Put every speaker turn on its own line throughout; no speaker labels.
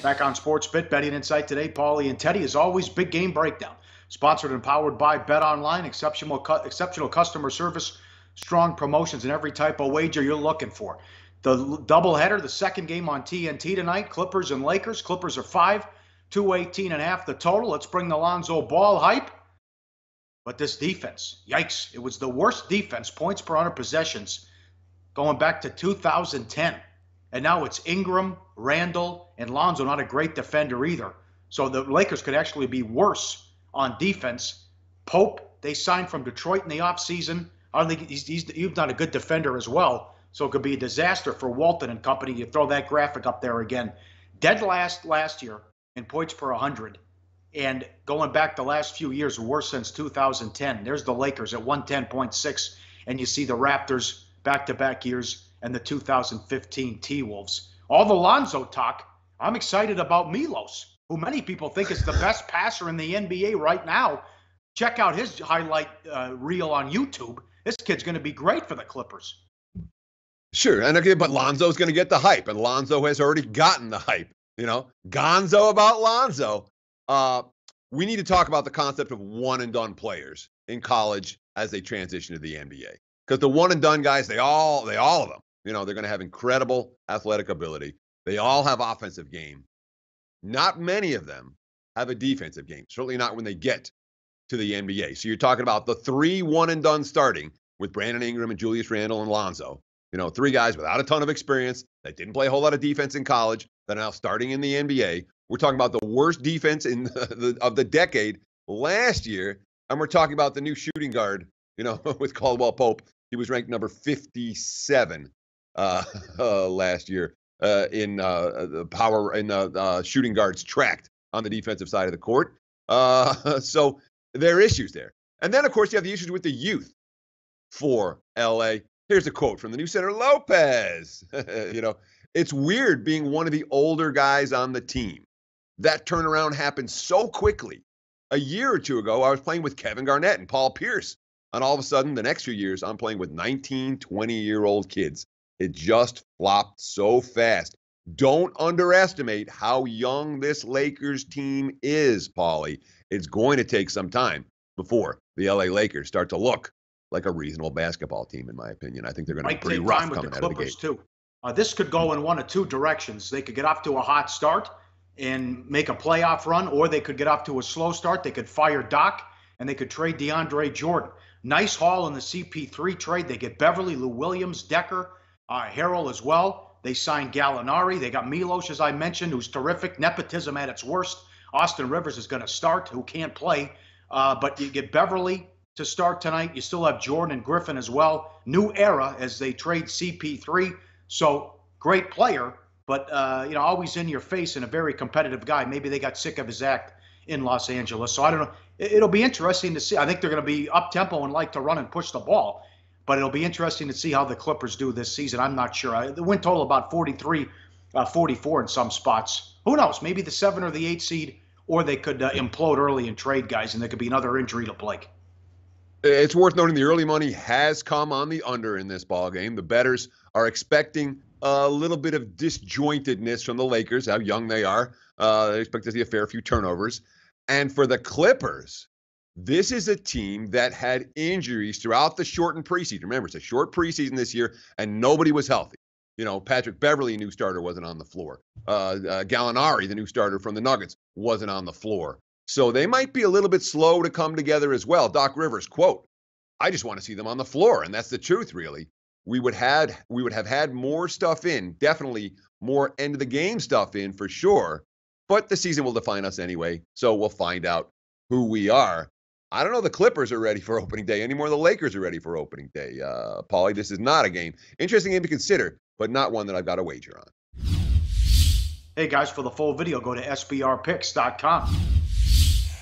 Back on Sportsbit, Betting Insight today, Pauly and Teddy. As always, big game breakdown. Sponsored and powered by Bet Online. Exceptional customer service, strong promotions, and every type of wager you're looking for. The doubleheader, the second game on TNT tonight, Clippers and Lakers. Clippers are 5, 218.5 the total. Let's bring the Lonzo Ball hype. But this defense, yikes. It was the worst defense, points per 100 possessions, going back to 2010. And now it's Ingram, Randall, and Lonzo, not a great defender either. So the Lakers could actually be worse on defense. Pope, they signed from Detroit in the offseason. I don't think he's not a good defender as well. So it could be a disaster for Walton and company. You throw that graphic up there again. Dead last year in points per 100. And going back the last few years, worse since 2010. There's the Lakers at 110.6. And you see the Raptors back-to-back years and the 2015 T-Wolves. All the Lonzo talk, I'm excited about Milos, who many people think is the best passer in the NBA right now. Check out his highlight reel on YouTube. This kid's going to be great for the Clippers.
Sure, and okay, but Lonzo's going to get the hype, and Lonzo has already gotten the hype. You know, gonzo about Lonzo. We need to talk about the concept of one-and-done players in college as they transition to the NBA. Because the one-and-done guys, they all of them, you know, they're going to have incredible athletic ability. They all have offensive game. Not many of them have a defensive game, certainly not when they get to the NBA. So you're talking about the 3 one-and-done starting with Brandon Ingram and Julius Randle and Lonzo. You know, 3 guys without a ton of experience that didn't play a whole lot of defense in college that are now starting in the NBA. We're talking about the worst defense of the decade last year, and we're talking about the new shooting guard, you know, with Caldwell Pope. He was ranked number 57 last year in the power in shooting guards tracked on the defensive side of the court. So there are issues there. And then, of course, you have the issues with the youth for LA. Here's a quote from the new center, Lopez. You know, it's weird being one of the older guys on the team. That turnaround happened so quickly. A year or two ago, I was playing with Kevin Garnett and Paul Pierce. And all of a sudden, the next few years, I'm playing with 19, 20-year-old kids. It just flopped so fast. Don't underestimate how young this Lakers team is, Pauly. It's going to take some time before the LA Lakers start to look like a reasonable basketball team, in my opinion. I think they're going to be pretty rough coming out of the gate.
Too. This could go in one of 2 directions. They could get off to a hot start and make a playoff run, or they could get off to a slow start. They could fire Doc, and they could trade DeAndre Jordan. Nice haul in the CP3 trade. They get Beverly, Lou Williams, Decker, Harrell as well. They signed Gallinari. They got Milos, as I mentioned, who's terrific. Nepotism at its worst. Austin Rivers is going to start, who can't play. But you get Beverly to start tonight. You still have Jordan and Griffin as well. New era as they trade CP3. So great player, but you know, always in your face and a very competitive guy. Maybe they got sick of his act in Los Angeles. So I don't know. It'll be interesting to see. I think they're going to be up-tempo and like to run and push the ball. But it'll be interesting to see how the Clippers do this season. I'm not sure. The win total about 43, 44 in some spots. Who knows? Maybe the 7 or the 8 seed, or they could implode early and trade guys, and there could be another injury to Blake.
It's worth noting the early money has come on the under in this ball game. The bettors are expecting a little bit of disjointedness from the Lakers, how young they are. They expect to see a fair few turnovers. And for the Clippers, this is a team that had injuries throughout the shortened preseason. Remember, it's a short preseason this year, and nobody was healthy. You know, Patrick Beverly, new starter, wasn't on the floor. Gallinari, the new starter from the Nuggets, wasn't on the floor. So they might be a little bit slow to come together as well. Doc Rivers, quote, I just want to see them on the floor. And that's the truth, really. We would have had more stuff in, definitely more end of the game stuff in for sure. But the season will define us anyway, so we'll find out who we are. I don't know the Clippers are ready for opening day anymore. The Lakers are ready for opening day. Pauly, this is not a game. Interesting game to consider, but not one that I've got a wager on.
Hey, guys, for the full video, go to sbrpicks.com.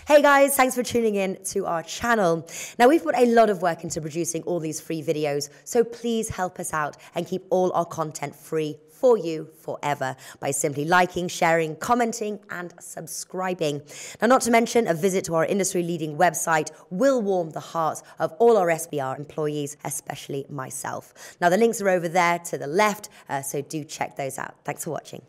Hey guys, thanks for tuning in to our channel. Now, we've put a lot of work into producing all these free videos, so please help us out and keep all our content free for you forever by simply liking, sharing, commenting, and subscribing. Now, not to mention, a visit to our industry-leading website will warm the hearts of all our SBR employees, especially myself. Now, the links are over there to the left, so do check those out. Thanks for watching.